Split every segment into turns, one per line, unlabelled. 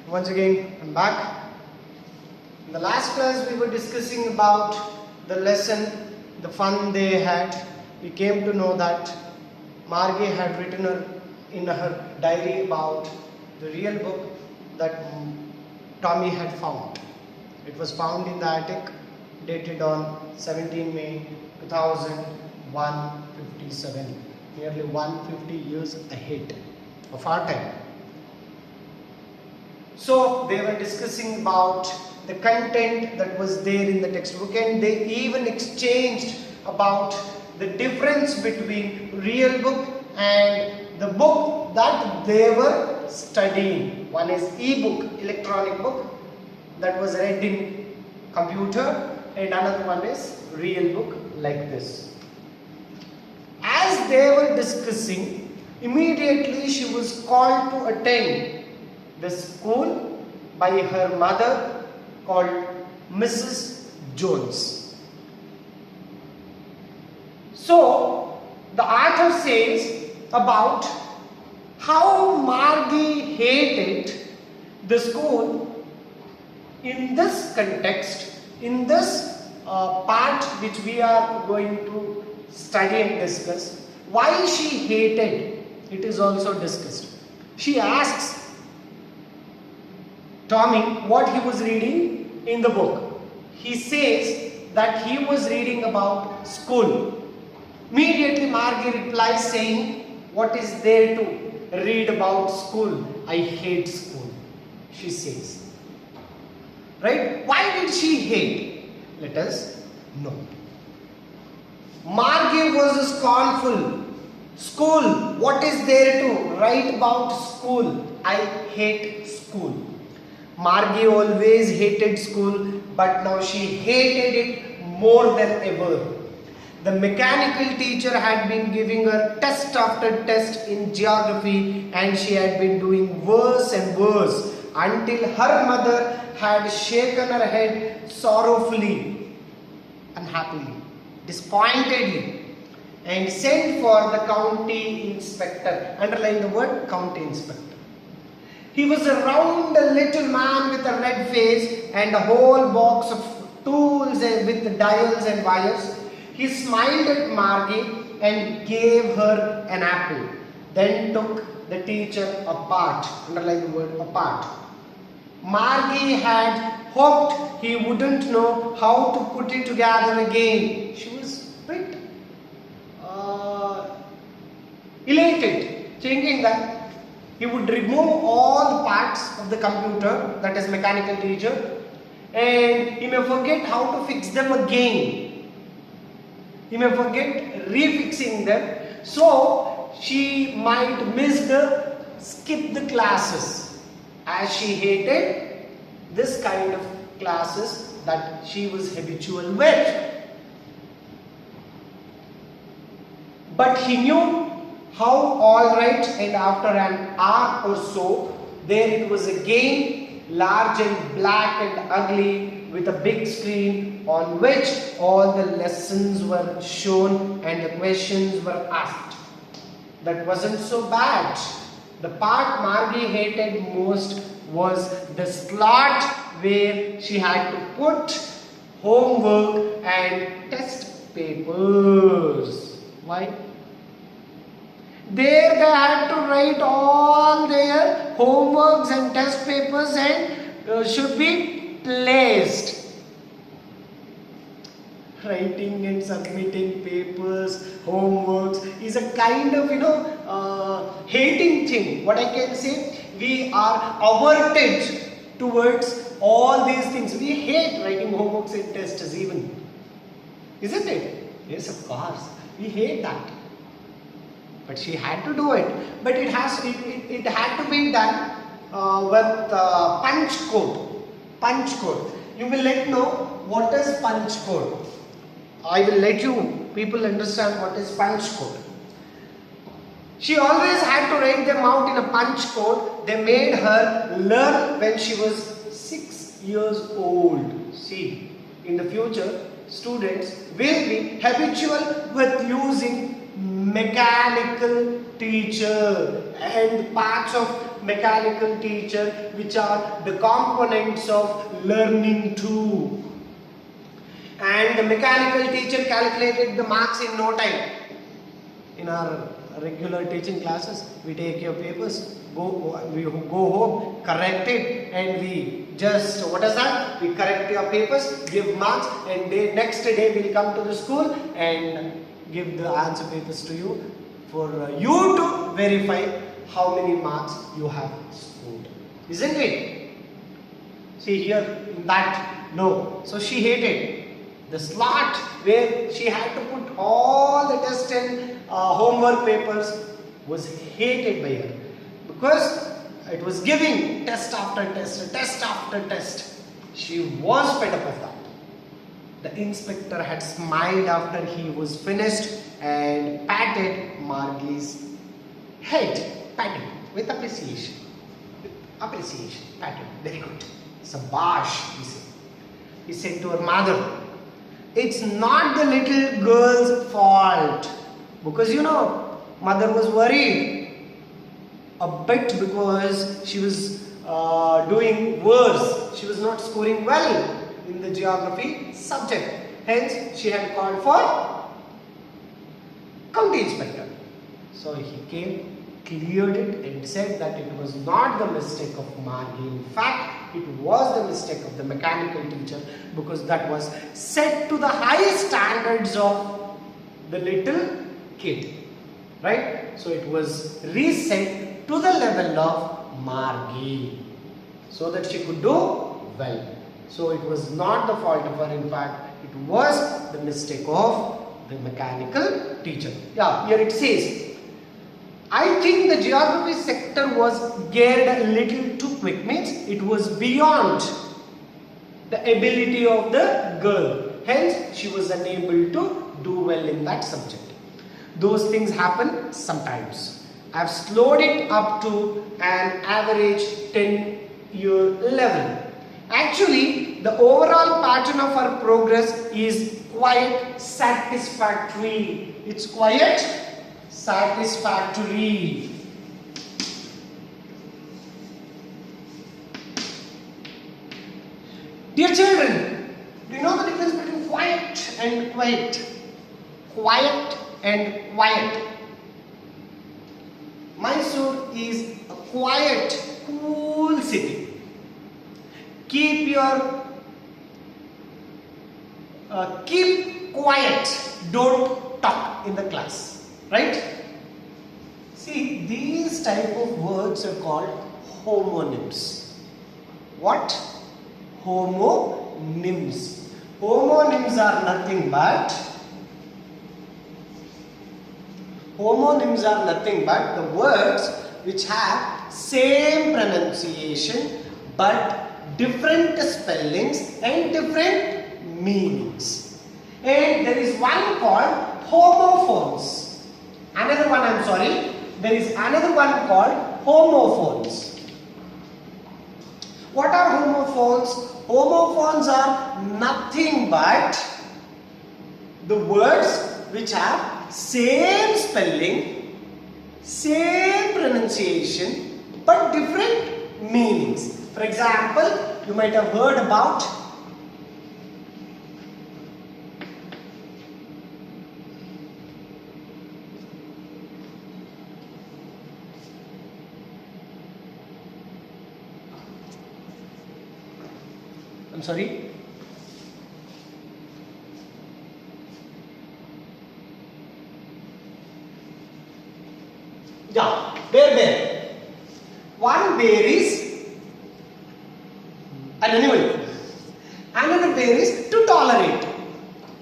Once again, I'm back. In the last class, we were discussing about the lesson, the fun they had. We came to know that Margie had written in her diary about the real book that Tommy had found. It was found in the attic, dated on 17 May 2157, nearly 150 years ahead of our time. So they were discussing about the content that was there in the textbook, and they even exchanged about the difference between real book and the book that they were studying. One is e-book, electronic book that was read in computer, and another one is real book like this. As they were discussing, immediately she was called to attend the school by her mother called Mrs. Jones. So the author says about how Margie hated the school in this context, in this part which we are going to study and discuss. Why she hated, it is also discussed. She asks Tommy what he was reading in the book. He says that he was reading about school. Immediately Margie replies saying, "What is there to read about school? I hate school," she says. Right? Why did she hate? Let us know. Margie was scornful. School, what is there to write about school? I hate school. Margie always hated school, but now she hated it more than ever. The mechanical teacher had been giving her test after test in geography, and she had been doing worse and worse until her mother had shaken her head sorrowfully, unhappily, disappointedly, and sent for the county inspector. Underline the word county inspector. He was a round little man with a red face and a whole box of tools with dials and wires. He smiled at Margie and gave her an apple, then took the teacher apart. Underline the word apart. Margie had hoped he wouldn't know how to put it together again. She was a bit elated, thinking that he would remove all the parts of the computer, that is mechanical teacher, and he may forget how to fix them again. He may forget refixing them, so she might skip the classes, as she hated this kind of classes that she was habitual with. But he knew how alright, and after an hour or so, there it was again, large and black and ugly, with a big screen on which all the lessons were shown and the questions were asked. That wasn't so bad. The part Margie hated most was the slot where she had to put homework and test papers. Why? There they had to write all their homeworks and test papers and should be placed. Writing and submitting papers, homeworks is a kind of, hating thing. What I can say, we are averted towards all these things. We hate writing homeworks and tests even. Isn't it? Yes, of course. We hate that. But she had to do it. But it had to be done with punch code. Punch code. You will let know what is punch code. I will let you people understand what is punch code. She always had to write them out in a punch code. They made her learn when she was 6 years old. See, in the future, students will be habitual with using mechanical teacher and parts of mechanical teacher, which are the components of learning too. And the mechanical teacher calculated the marks in no time. In our regular teaching classes, we take your papers, we go home, correct it, and we just, what is that? We correct your papers, give marks, and next day we'll come to the school and give the answer papers to you for you to verify how many marks you have scored. Isn't it? See here, in that, no. So she hated the slot where she had to put all the test and homework papers was hated by her, because it was giving test after test. She was fed up of that. The inspector had smiled after he was finished and patted Margie's head, patted with appreciation. Patted. Very good. Sabash, he said. He said to her mother, it's not the little girl's fault. Because mother was worried a bit because she was doing worse. She was not scoring well in the geography subject. Hence, she had called for county inspector. So he came, cleared it, and said that it was not the mistake of Margie. In fact, it was the mistake of the mechanical teacher, because that was set to the highest standards of the little kid. Right? So it was reset to the level of Margie, so that she could do well. So it was not the fault of her. In fact, it was the mistake of the mechanical teacher. Yeah, here it says, I think the geography sector was geared a little too quick. Means it was beyond the ability of the girl. Hence, she was unable to do well in that subject. Those things happen sometimes. I have slowed it up to an average 10-year level. Actually, the overall pattern of her progress is quite satisfactory. It's quite satisfactory. Dear children, do you know the difference between quiet and quiet? Quiet and quiet. Mysore is a quiet, cool city. Keep quiet. Don't talk in the class. Right? See, these type of words are called homonyms. What? Homonyms. Homonyms are nothing but the words which have same pronunciation but different spellings and different meanings. And there is one called homophones. There is another one called homophones. What are homophones? Homophones are nothing but the words which have same spelling, same pronunciation, but different meanings. For example, you might have heard about bear. One bear is an animal. Another bear is to tolerate,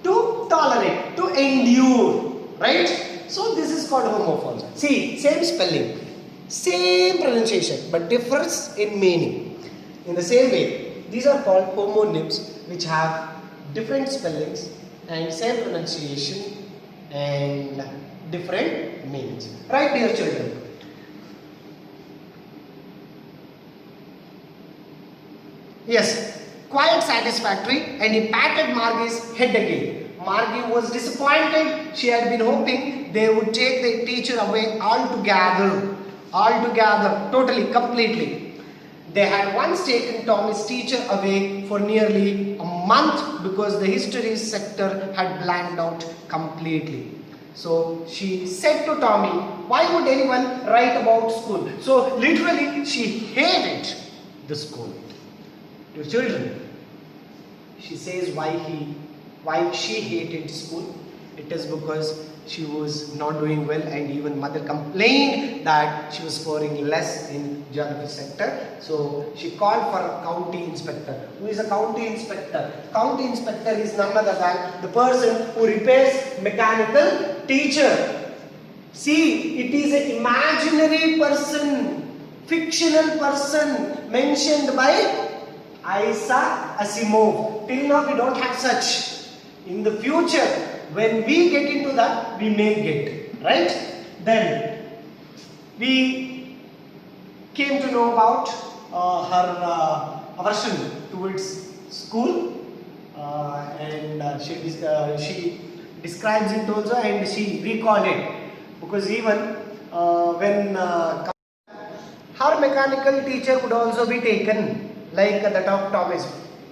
to endure, right? So this is called homophones. See, same spelling, same pronunciation, but differs in meaning. In the same way, these are called homonyms, which have different spellings and same pronunciation and different meanings. Right, dear children? Yes, quite satisfactory, and he patted Margie's head again. Margie was disappointed. She had been hoping they would take the teacher away altogether. altogether, totally, completely. They had once taken Tommy's teacher away for nearly a month because the history sector had blanked out completely. So she said to Tommy, why would anyone write about school? So literally she hated the school. To children, she says why she hated school. It is because she was not doing well, and even mother complained that she was scoring less in geography sector. So she called for a county inspector. Who is a county inspector? County inspector is none other than the person who repairs mechanical teacher. See, it is an imaginary person, fictional person mentioned by Isaac Asimov. Till now we don't have such. In the future, when we get into that, we may get, right? Then we came to know about her aversion towards school, and she describes it also, and she recalled it, because even when her mechanical teacher would also be taken like that of Tommy's,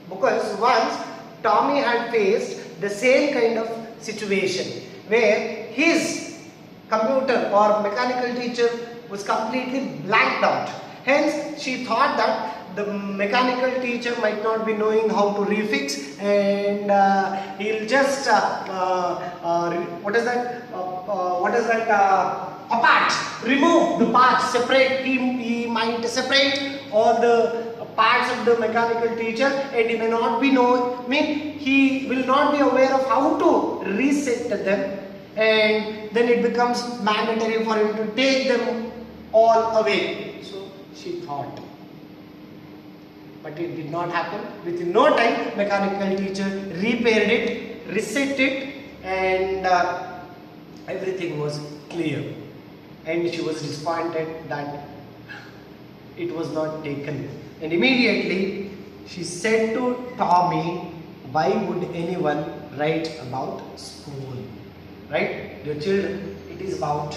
because once Tommy had faced the same kind of situation where his computer or mechanical teacher was completely blanked out. Hence, she thought that the mechanical teacher might not be knowing how to refix, and he'll just apart, remove the parts, separate. He might separate all the parts of the mechanical teacher, and he may not be he will not be aware of how to reset them, and then it becomes mandatory for him to take them all away. So she thought, but it did not happen. Within no time, mechanical teacher repaired it, reset it, and everything was clear. And she was disappointed that it was not taken. And immediately she said to Tommy, why would anyone write about school? Right? Dear children, it is about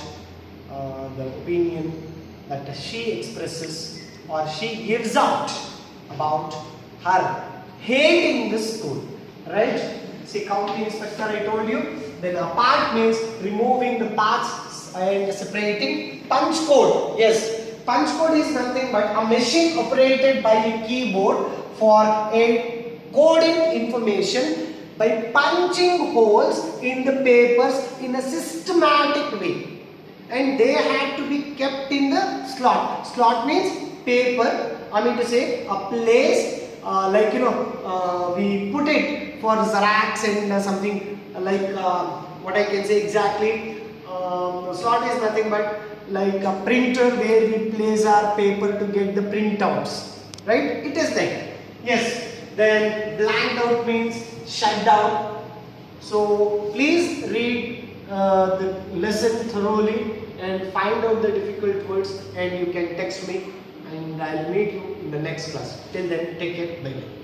the opinion that she expresses or she gives out about her hating the school. Right? See, county inspector, I told you. Then apart means removing the parts and separating. Punch code. Yes. Punch code is nothing but a machine operated by a keyboard for a coding information by punching holes in the papers in a systematic way, and they had to be kept in the slot. Slot means paper, I mean to say a place, we put it for Xerox and something like what I can say exactly. Slot is nothing but like a printer where we place our paper to get the printouts, right? It is like, yes. Then blanked out means shut down. So please read the lesson thoroughly and find out the difficult words, and you can text me, and I'll meet you in the next class. Till then, take care. Bye bye.